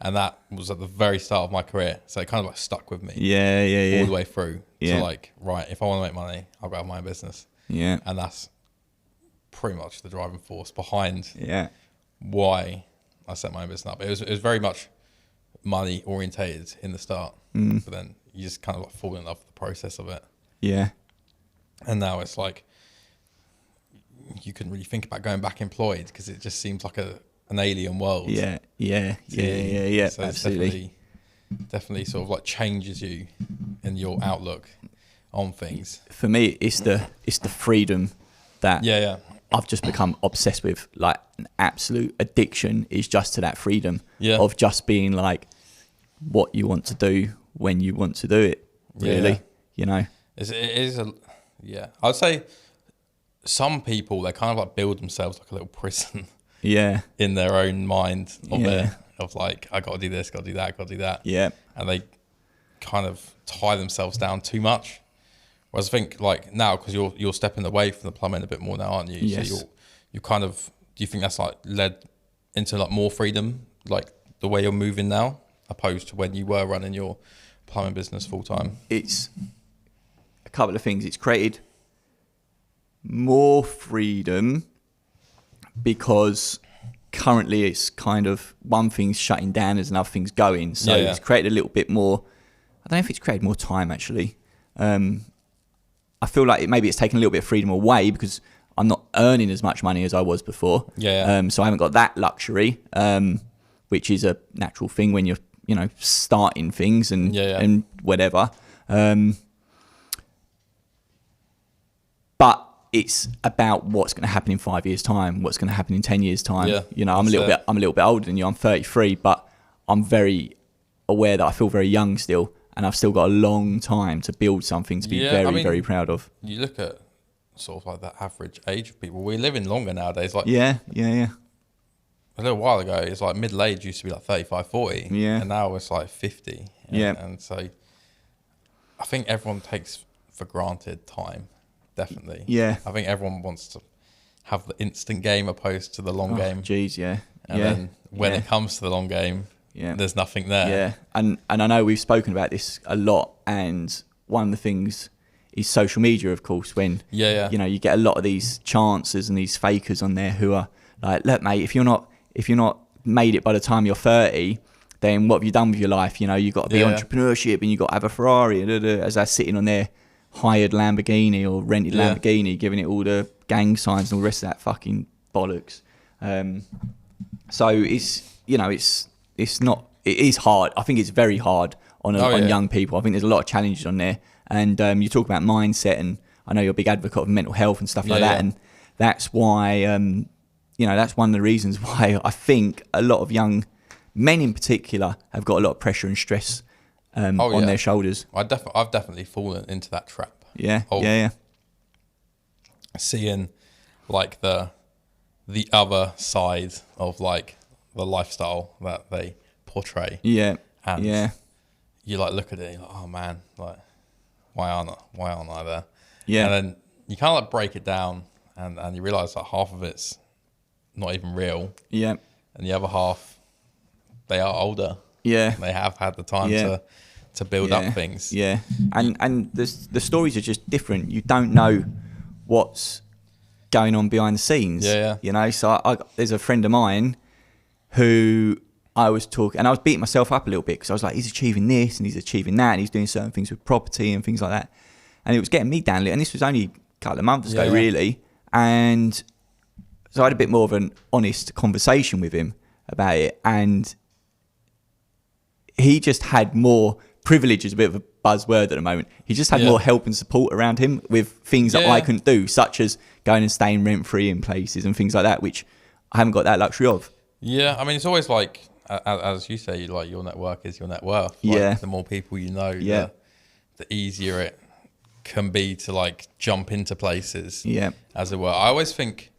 And that was at the very start of my career. So it kind of like stuck with me. Yeah. All the way through. Yeah. So like, right, if I want to make money, I'll go have my own business. Yeah. And that's pretty much the driving force behind Yeah. why I set my own business up. It was very much money orientated in the start. But then you just kind of like fall in love with the process of it. Yeah. And now it's like, you couldn't really think about going back employed because it just seems like an alien world. Yeah. So Absolutely. it's definitely sort of like changes you in your outlook on things. For me, it's the freedom that Yeah. I've just become obsessed with. Like an absolute addiction is just to that freedom of just being like what you want to do when you want to do it. Really, you know. It is I'd say some people, they kind of like build themselves like a little prison. Yeah. In their own mind of like, I got to do this, got to do that, got to do that. Yeah. And they kind of tie themselves down too much. Whereas I think like now, because you're stepping away from the plumbing a bit more now, aren't you? Yes. So you kind of, do you think that's like led into like more freedom, like the way you're moving now, opposed to when you were running your plumbing business full time? It's a couple of things. It's created more freedom because currently it's kind of one thing's shutting down as another thing's going. So it's created a little bit more. I don't know if it's created more time actually. I feel like maybe it's taken a little bit of freedom away because I'm not earning as much money as I was before. So I haven't got that luxury, which is a natural thing when you're, you know, starting things and whatever. But it's about what's going to happen in 5 years' time, what's going to happen in 10 years' time. You know, I'm a little bit older than you. I'm 33, but I'm very aware that I feel very young still, and I've still got a long time to build something to be very proud of. You look at sort of like the average age of people. We're living longer nowadays. Like yeah. A little while ago, it's like middle age used to be like 35, 40. Yeah. And now it's like 50. And so I think everyone takes for granted time. Definitely. Yeah. I think everyone wants to have the instant game opposed to the long game. Jeez, yeah. And then when it comes to the long game, there's nothing there. Yeah. And I know we've spoken about this a lot, and one of the things is social media, of course, when you know, you get a lot of these chancers and these fakers on there who are like, look, mate, if you're not made it by the time you're 30, then what have you done with your life? You know, you've got to be entrepreneurship and you've got to have a Ferrari, as they're sitting on their hired Lamborghini or rented Lamborghini, giving it all the gang signs and all the rest of that fucking bollocks. So it's, you know, it is hard. I think it's very hard on young people. I think there's a lot of challenges on there. And you talk about mindset, and I know you're a big advocate of mental health and stuff like that. And that's why, you know, that's one of the reasons why I think a lot of young men in particular have got a lot of pressure and stress on their shoulders. I've definitely fallen into that trap. Yeah. Seeing like the other side of like the lifestyle that they portray. And you like look at it, you're like, oh man, like why aren't I there? And then you kind of like break it down, and you realise that half of it's not even real. And the other half, they are older. They have had the time to build up things. And the stories are just different. You don't know what's going on behind the scenes. You know, so there's a friend of mine who I was talking, and I was beating myself up a little bit because I was like, he's achieving this and he's achieving that, and he's doing certain things with property and things like that. And it was getting me down a little. And this was only a couple of months ago, really. And so I had a bit more of an honest conversation with him about it. And he just had more privilege, is a bit of a buzzword at the moment. He just had more help and support around him with things that I couldn't do, such as going and staying rent-free in places and things like that, which I haven't got that luxury of. Yeah, I mean, it's always like, as you say, like your network is your net worth. Like, the more people you know, the easier it can be to like jump into places, as it were. I always think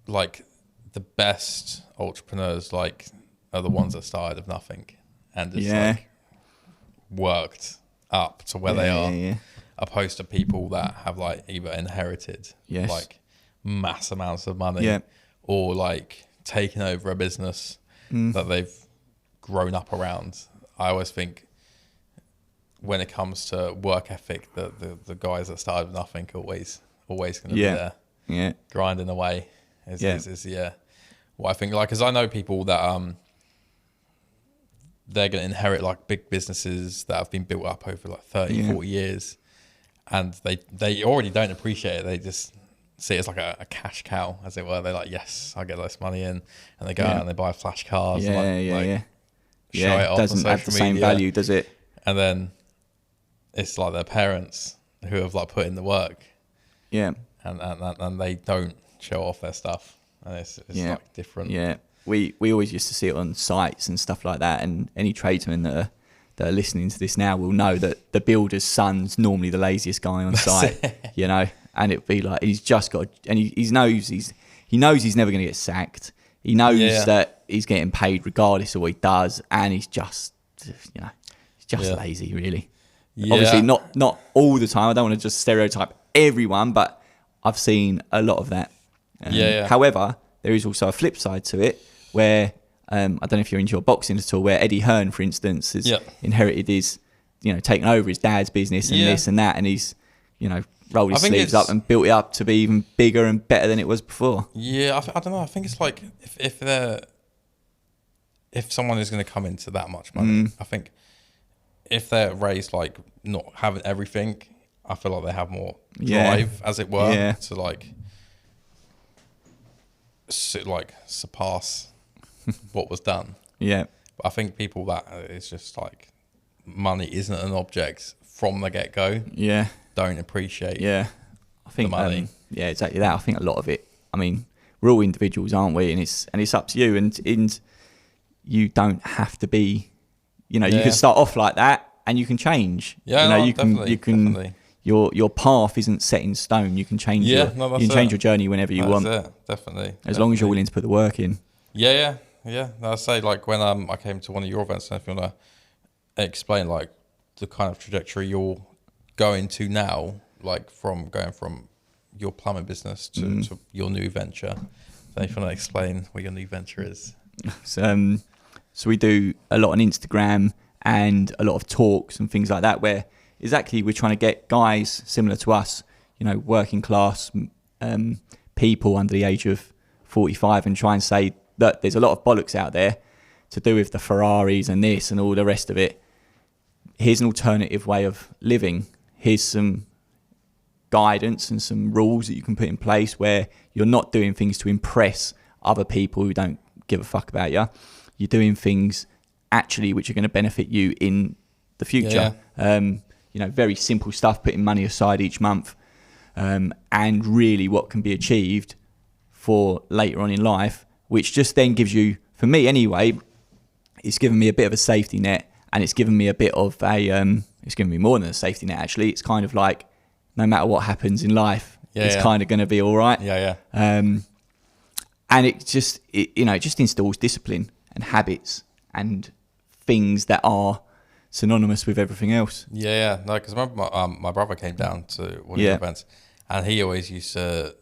like the best entrepreneurs like are the ones that started of nothing and just like worked up to where they are, opposed to people that have like either inherited like mass amounts of money or like taken over a business that they've grown up around. I always think when it comes to work ethic, the guys that started with nothing are always going to be there, grinding away. Is what I think. Like, because I know people that they're going to inherit like big businesses that have been built up over like 30, 40 years, and they already don't appreciate it. They just see it as like a cash cow, as it were. They're like, yes, I get this money in, and they go out and they buy flash cars. Show it off doesn't on have social the same media. value, does it? And then it's like their parents who have like put in the work, and they don't show off their stuff, and it's like different. We always used to see it on sites and stuff like that, and any tradesmen that are listening to this now will know that the builder's son's normally the laziest guy on site, you know, and it'd be like he's just got, and he knows he's never going to get sacked. He knows that he's getting paid regardless of what he does, and he's just, you know, he's just lazy, really. Obviously, not all the time. I don't want to just stereotype everyone, but I've seen a lot of that. However, there is also a flip side to it, where I don't know if you're into your boxing at all, where Eddie Hearn, for instance, has inherited his, you know, taken over his dad's business and this and that, and he's, you know, rolled his sleeves up and built it up to be even bigger and better than it was before. Yeah, I don't know. I think it's like if someone is going to come into that much money, I think if they're raised like not having everything, I feel like they have more drive, as it were, to like surpass what was done. But I think people that it's just like money isn't an object from the get go. Don't appreciate. I think the money. Exactly that. I think a lot of it. I mean, we're all individuals, aren't we? And it's up to you. And you don't have to be. You know, you can start off like that, and you can change. You know, you can. Definitely. Your path isn't set in stone. You can change. You can change your journey whenever you want. Definitely. As long as you're willing to put the work in. Yeah. I say, like, when I came to one of your events, and if you want to explain like the kind of trajectory you're going to now, like from going from your plumbing business to your new venture. So if you want to explain what your new venture is. So we do a lot on Instagram and a lot of talks and things like that, where exactly we're trying to get guys similar to us, you know, working class people under the age of 45, and try and say that there's a lot of bollocks out there to do with the Ferraris and this and all the rest of it. Here's an alternative way of living. Here's some guidance and some rules that you can put in place where you're not doing things to impress other people who don't give a fuck about you. You're doing things actually which are going to benefit you in the future. You know, very simple stuff, putting money aside each month, and really what can be achieved for later on in life, which just then gives you, for me anyway, it's given me a bit of a safety net, and it's given me a bit of a, it's given me more than a safety net actually. It's kind of like, no matter what happens in life, it's kind of going to be all right. And it just installs discipline and habits and things that are synonymous with everything else. No, because I remember my brother came down to one of the events, and he always used to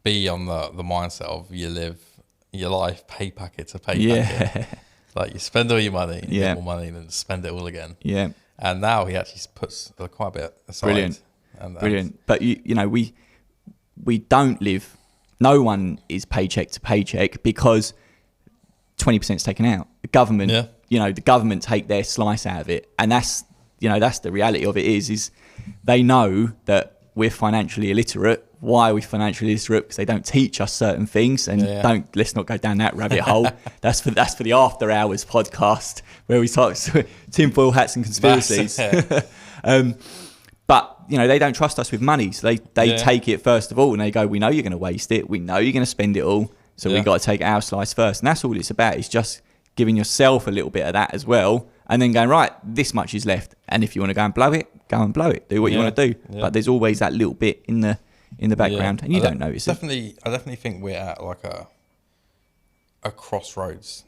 be on the mindset of you live your life pay packet to pay packet. Like you spend all your money, you get more money, and then spend it all again. And now he actually puts quite a bit aside. Brilliant. But you know, we don't live. No one is paycheck to paycheck because 20% is taken out. The government, you know, the government take their slice out of it, and that's the reality of it. Is they know that we're financially illiterate. Why are we financially illiterate? Because they don't teach us certain things, and let's not go down that rabbit hole. That's for the After Hours podcast where we talk tinfoil hats and conspiracies. But you know, they don't trust us with money, so they take it first of all, and they go, we know you're going to waste it, we know you're going to spend it all, so we've got to take our slice first. And that's all it's about, is just giving yourself a little bit of that as well, and then going, right, this much is left, and if you want to go and blow it, go and blow it, do what you want to do. But there's always that little bit in the background, and you don't notice it. I definitely think we're at like a crossroads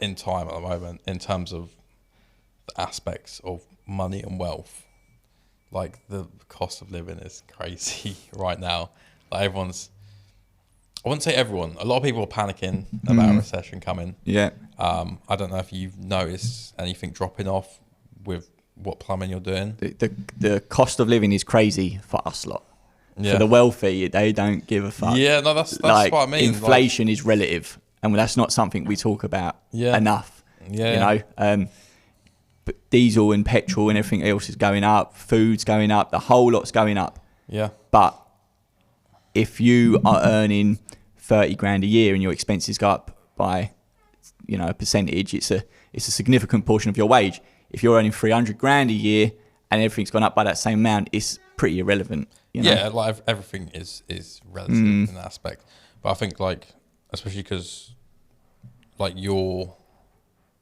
in time at the moment in terms of the aspects of money and wealth. Like the cost of living is crazy right now. Like I wouldn't say everyone. A lot of people are panicking about a recession coming. I don't know if you've noticed anything dropping off with what plumbing you're doing. The cost of living is crazy for us lot. Yeah. For the wealthy, they don't give a fuck. Yeah, no, that's like, what I mean. Inflation is relative, and that's not something we talk about enough. Yeah. You know, but diesel and petrol and everything else is going up. Food's going up. The whole lot's going up. Yeah. But if you are earning 30 grand a year and your expenses go up by, a percentage, it's a significant portion of your wage. If you're earning 300 grand a year and everything's gone up by that same amount, it's pretty irrelevant. Yeah, like everything is relative in that aspect. But I think like, especially because like your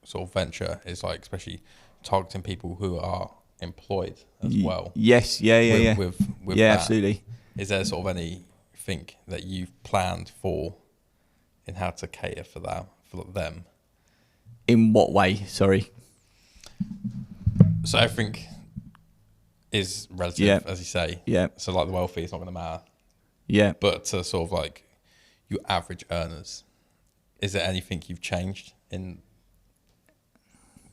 sort of venture is like, especially targeting people who are employed as well. Yes, with that, absolutely. Is there sort of anything that you've planned for in how to cater for that, for them? In what way? Sorry. So everything is relative, as you say. Yeah. So like the wealthy, it's not going to matter. Yeah. But to sort of like your average earners, is there anything you've changed in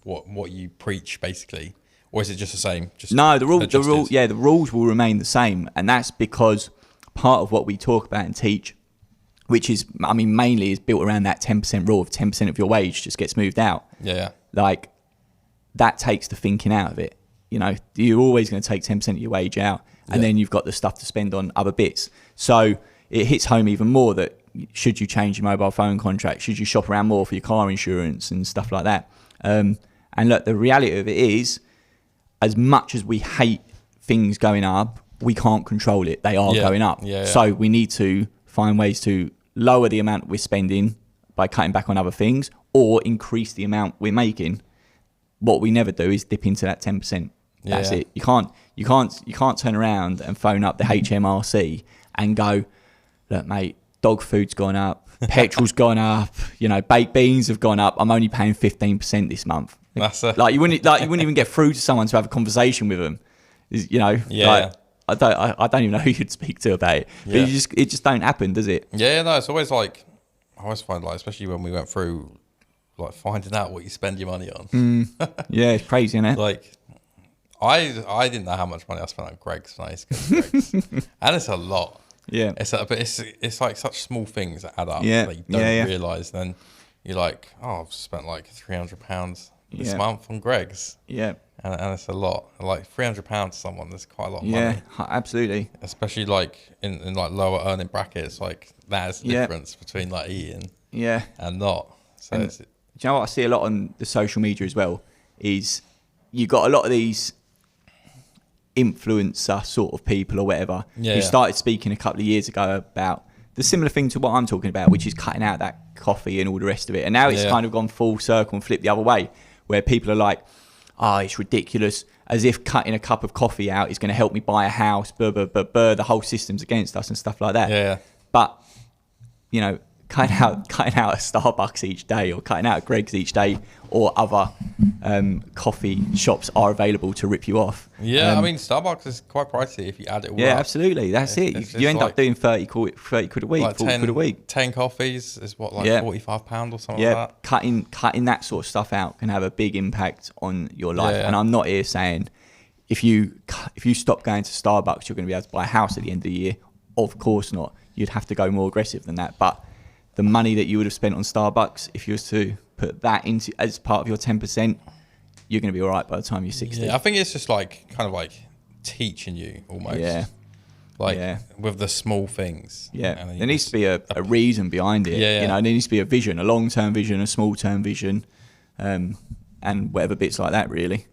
what you preach, basically, or is it just the same? No, the rules will remain the same, and that's because part of what we talk about and teach, which is, mainly is built around that 10% rule of 10% of your wage just gets moved out. Yeah. Like, that takes the thinking out of it. You're always going to take 10% of your wage out, and then you've got the stuff to spend on other bits. So it hits home even more that should you change your mobile phone contract, should you shop around more for your car insurance and stuff like that. And look, the reality of it is, as much as we hate things going up, we can't control it. They are going up. Yeah. So we need to find ways to lower the amount we're spending by cutting back on other things, or increase the amount we're making. What we never do is dip into that 10%. That's it. You can't turn around and phone up the HMRC and go, look, mate, dog food's gone up, petrol's gone up, baked beans have gone up. I'm only paying 15% this month. You wouldn't even get through to someone to have a conversation with them. I don't even know who you'd speak to about it. But it just don't happen, does it? Yeah, no, it's always like, I always find like, especially when we went through like finding out what you spend your money on. Yeah, it's crazy, isn't it? Like, I didn't know how much money I spent on Greggs when I used to go to Greggs. And it's a lot. Yeah. But it's like such small things that add up that you don't realise. Then you're like, I've spent like £300 this month on Greggs. Yeah. And it's a lot. Like £300 to someone, there's quite a lot of money. Yeah, absolutely. Especially like in like lower earning brackets, like that is the difference between like eating and not. So do you know what I see a lot on the social media as well is you got a lot of these influencer sort of people or whatever who started speaking a couple of years ago about the similar thing to what I'm talking about, which is cutting out that coffee and all the rest of it. And now it's kind of gone full circle and flipped the other way, where people are like, it's ridiculous, as if cutting a cup of coffee out is going to help me buy a house, the whole system's against us and stuff like that. Yeah. But, cutting out a Starbucks each day, or cutting out a Greggs each day, or other coffee shops are available to rip you off. Yeah, Starbucks is quite pricey if you add it all up. Yeah, absolutely. That's it. You end up doing 30 quid a week, like 40 quid a week. 10 coffees is what, like £45 or something like that? Cutting that sort of stuff out can have a big impact on your life. And I'm not here saying if you stop going to Starbucks, you're going to be able to buy a house at the end of the year. Of course not. You'd have to go more aggressive than that. But the money that you would have spent on Starbucks, if you was to put that into as part of your 10%, you're going to be all right by the time you're 60. Yeah, I think it's just like kind of like teaching you almost. Yeah. With the small things. Yeah. There needs to be a reason behind it. Yeah. There needs to be a vision, a long-term vision, a small-term vision, and whatever bits like that, really.